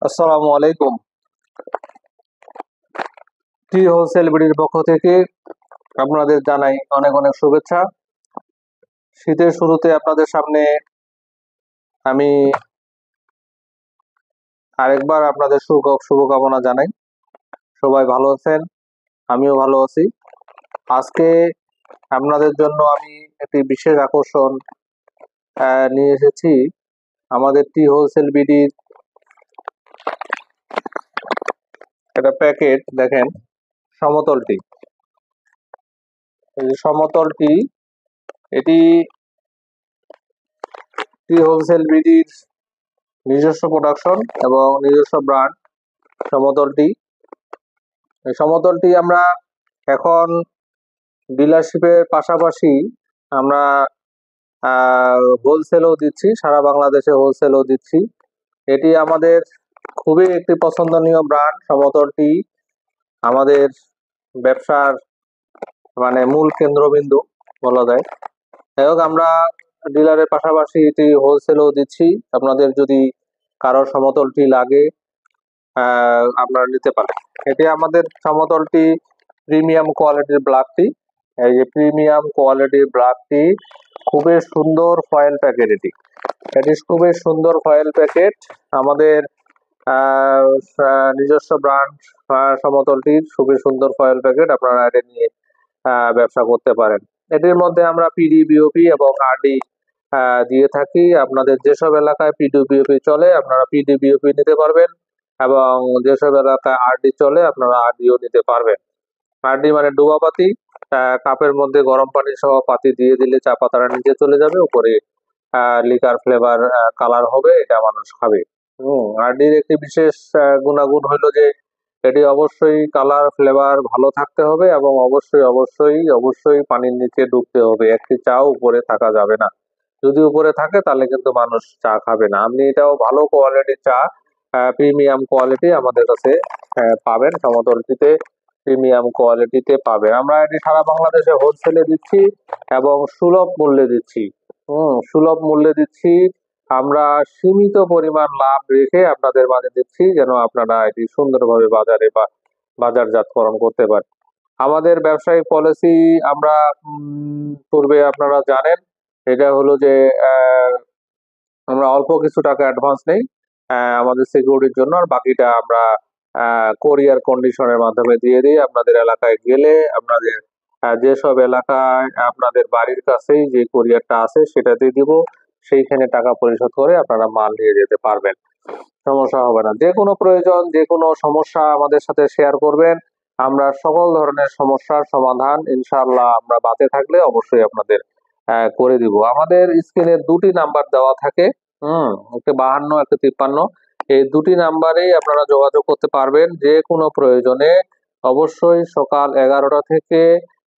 আসসালামু আলাইকুম। টি হোলসেল বিডির পক্ষ থেকে আপনাদের জানাই অনেক অনেক শুভেচ্ছা। শীতের শুরুতে আপনাদের সামনে আমি আরেকবার আপনাদের শুভকামনা জানাই। সবাই ভালো আছেন, আমিও ভালো আছি। আজকে আপনাদের জন্য আমি একটি বিশেষ আকর্ষণ নিয়ে এসেছি। আমাদের টি হোলসেল বিডির একটা প্যাকেট দেখেন, সমতল টি। এই যে সমতল টি, এটি টি হোলসেল বিডির নিজস্ব প্রোডাকশন এবং নিজস্ব ব্র্যান্ড সমতল টি। এই সমতল টি আমরা এখন ডিলারশিপের পাশাপাশি আমরা হোলসেলও দিচ্ছি, সারা বাংলাদেশে হোলসেলও দিচ্ছি। এটি আমাদের খুবই একটি পছন্দনীয় ব্র্যান্ড সমতল টি, আমাদের ব্যবসার মানে মূল কেন্দ্রবিন্দু বলা যায়। যাই হোক, আমরা ডিলারের পাশাপাশি এটি হোলসেলও দিচ্ছি। আপনাদের যদি কারো সমতল টি লাগে আপনারা নিতে পারেন। এটি আমাদের সমতল টি প্রিমিয়াম কোয়ালিটির ব্ল্যাক টি। এই যে প্রিমিয়াম কোয়ালিটির ব্ল্যাক টি, খুবই সুন্দর ফয়েল প্যাকেট। এটি খুবই সুন্দর ফয়েল প্যাকেট। আমাদের নিজস্ব ব্র্যান্ড সমতল টির খুবই সুন্দর ফয়েল প্যাকেট। আপনারা এটা নিয়ে ব্যবসা করতে পারেন। এটির মধ্যে আমরা পিডি, বিওপি এবং আরডি দিয়ে থাকি। আপনাদের যেসব এলাকায় পিডি, বিওপি চলে আপনারা পিডি, বিওপি নিতে পারবেন, এবং যেসব এলাকায় আরডি চলে আপনারা আরডিও নিতে পারবেন। আরডি মানে ডুবা পাতি, কাপের মধ্যে গরম পানি সহ পাতি দিয়ে দিলে চা পাতাটা নিচে চলে যাবে, উপরে লিকার ফ্লেভার কালার হবে, এটা মানুষ খাবে। আরডির একটি বিশেষ গুণাগুণ হলো যে এটি অবশ্যই কালার ফ্লেভার ভালো থাকতে হবে, এবং অবশ্যই অবশ্যই অবশ্যই পানির নিচে ডুবতে হবে। একটি চাও উপরে থাকা যাবে না। যদি উপরে থাকে তাহলে কিন্তু মানুষ চা খাবে না। আপনি এটাও ভালো কোয়ালিটির চা, প্রিমিয়াম কোয়ালিটি আমাদের কাছে পাবেন। সমতলটিতে প্রিমিয়াম কোয়ালিটিতে পাবেন। আমরা এটি সারা বাংলাদেশে হোলসেলে দিচ্ছি এবং সুলভ মূল্যে দিচ্ছি। সুলভ মূল্যে দিচ্ছি। আমরা সীমিত পরিমাণ লাভ রেখে আপনাদের মাঝে দিচ্ছি, যেন আপনারা এটি সুন্দরভাবে বাজারে বা বাজারজাতকরণ করতে পারেন। আমাদের ব্যবসায়িক পলিসি আমরা পূর্বে আপনারা জানেন, এটা হলো যে আমরা অল্প কিছু টাকা অ্যাডভান্স নেই আমাদের সিকিউরিটির জন্য, আর বাকিটা আমরা কোরিয়ার কন্ডিশনের মাধ্যমে দিয়ে দিই। আপনাদের এলাকায় গেলে আপনাদের যেসব এলাকায় আপনাদের বাড়ির কাছেই যে কোরিয়ারটা আছে সেটাতে দিব, সেইখানে টাকা পরিশোধ করে আপনারা মাল নিয়ে যেতে পারবেন, সমস্যা হবে না। যে কোনো প্রয়োজন, যে কোনো সমস্যা আমাদের সাথে শেয়ার করবেন। আমরা সকল ধরনের সমস্যার সমাধান ইনশাআল্লাহ আমরা বাতে থাকলে অবশ্যই আপনাদের করে দিব। আমাদের স্ক্রিনে দুটি নাম্বার দেওয়া থাকে, একটা 52, একটা 53। এই দুটি নাম্বারেই আপনারা যোগাযোগ করতে পারবেন যে কোনো প্রয়োজনে। অবশ্যই সকাল 11টা থেকে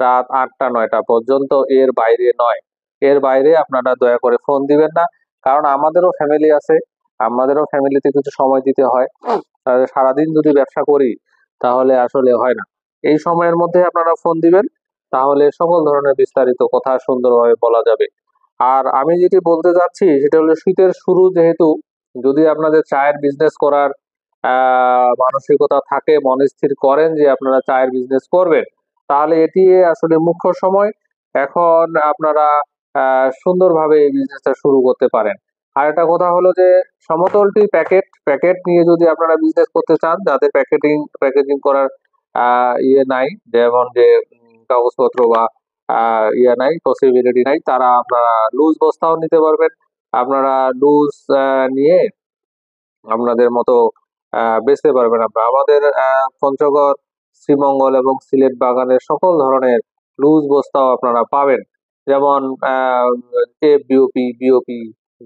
রাত 8টা-9টা পর্যন্ত, এর বাইরে নয়। এর বাইরে আপনারা দয়া করে ফোন দিবেন না, কারণ আমাদেরও ফ্যামিলি আছে, আমাদেরও ফ্যামিলিতে কিছু সময় দিতে হয়। সারাদিন যদি ব্যবসা করি তাহলে আসলে হয় না। এই সময়ের মধ্যে আপনারা ফোন দিবেন, তাহলে সকল ধরনের বিস্তারিত কথা সুন্দরভাবে বলা যাবে। আর আমি যেটি বলতে যাচ্ছি সেটা হলো, শীতের শুরু যেহেতু, যদি আপনাদের চায়ের বিজনেস করার মানসিকতা থাকে, মন স্থির করেন যে আপনারা চায়ের বিজনেস করবেন, তাহলে এটি আসলে মুখ্য সময়। এখন আপনারা সুন্দরভাবে এই বিজনেসটা শুরু করতে পারেন। আর একটা কথা হলো যে সমতলটি প্যাকেট নিয়ে যদি আপনারা বিজনেস করতে চান, যাদের প্যাকেজিং করার ইয়ে নাই, যেমন যে কাগজপত্র বা ইয়ে নাই, পসিবিলিটি নাই, তারা আপনারা লুজ বস্তাও নিতে পারবেন। আপনারা লুজ নিয়ে আপনাদের মতো বেচতে পারবেন। আপনারা আমাদের পঞ্চগড়, শ্রীমঙ্গল এবং সিলেট বাগানের সকল ধরনের লুজ বস্তাও আপনারা পাবেন, যেমন এফবিওপি, বিওপি,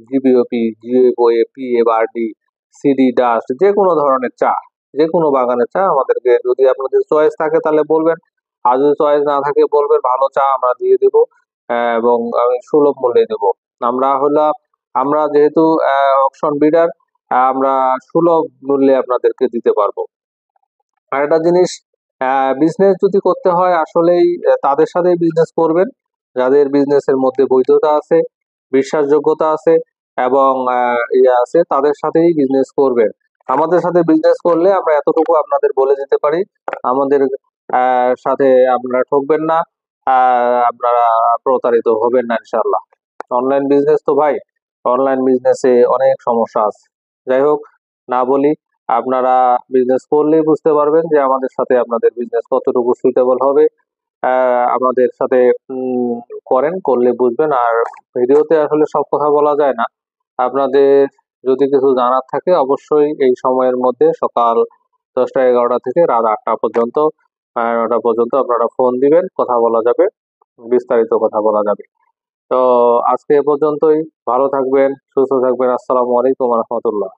জিবিওপি, জিএফওএ, পিএফআরডি, সিডি ডাস্ট, যে কোনো ধরনের চা, যে কোনো বাগানের চা আমাদেরকে, যদি আপনাদের চয়েস থাকে তাহলে বলবেন, আর যদি চয়েস না থাকে বলবেন, ভালো চা আমরা দিয়ে দেব এবং আমি সুলভ মূল্যে দেব। আমরা যেহেতু অকশন বিডার, আমরা সুলভ মূল্যে আপনাদেরকে দিতে পারবো। আর একটা জিনিস, বিজনেস যদি করতে হয় আসলেই তাদের সাথেই বিজনেস করবেন যাদের বিজনেসের মধ্যে বৈধতা আছে, বিশ্বাসযোগ্যতা আছে এবং ইয়ে আছে, তাদের সাথেই বিজনেস করবেন। আমাদের সাথে বিজনেস করলে আমরা এতটুকু আপনাদের বলে দিতে পারি, আমাদের সাথে আপনারা ঠকবেন না, আপনারা প্রতারিত হবেন না ইনশাআল্লাহ। অনলাইন বিজনেস তো ভাই, অনলাইন বিজনেসে অনেক সমস্যা আছে। যাই হোক, না বলি, আপনারা বিজনেস করলেই বুঝতে পারবেন যে আমাদের সাথে আপনাদের বিজনেস কতটুকু সুইটেবল হবে। আমাদের সাথে করলে বুঝবেন। আর ভিডিওতে আসলে সব কথা বলা যায় না। আপনাদের যদি কিছু জানার থাকে অবশ্যই এই সময়ের মধ্যে সকাল 10টা 11টা থেকে রাত 8টা পর্যন্ত 9টা পর্যন্ত আপনারা ফোন দিবেন, কথা বলা যাবে, বিস্তারিত কথা বলা যাবে। তো আজকে এ পর্যন্তই। ভালো থাকবেন, সুস্থ থাকবেন। আসসালামু আলাইকুম রহমতুল্লাহ।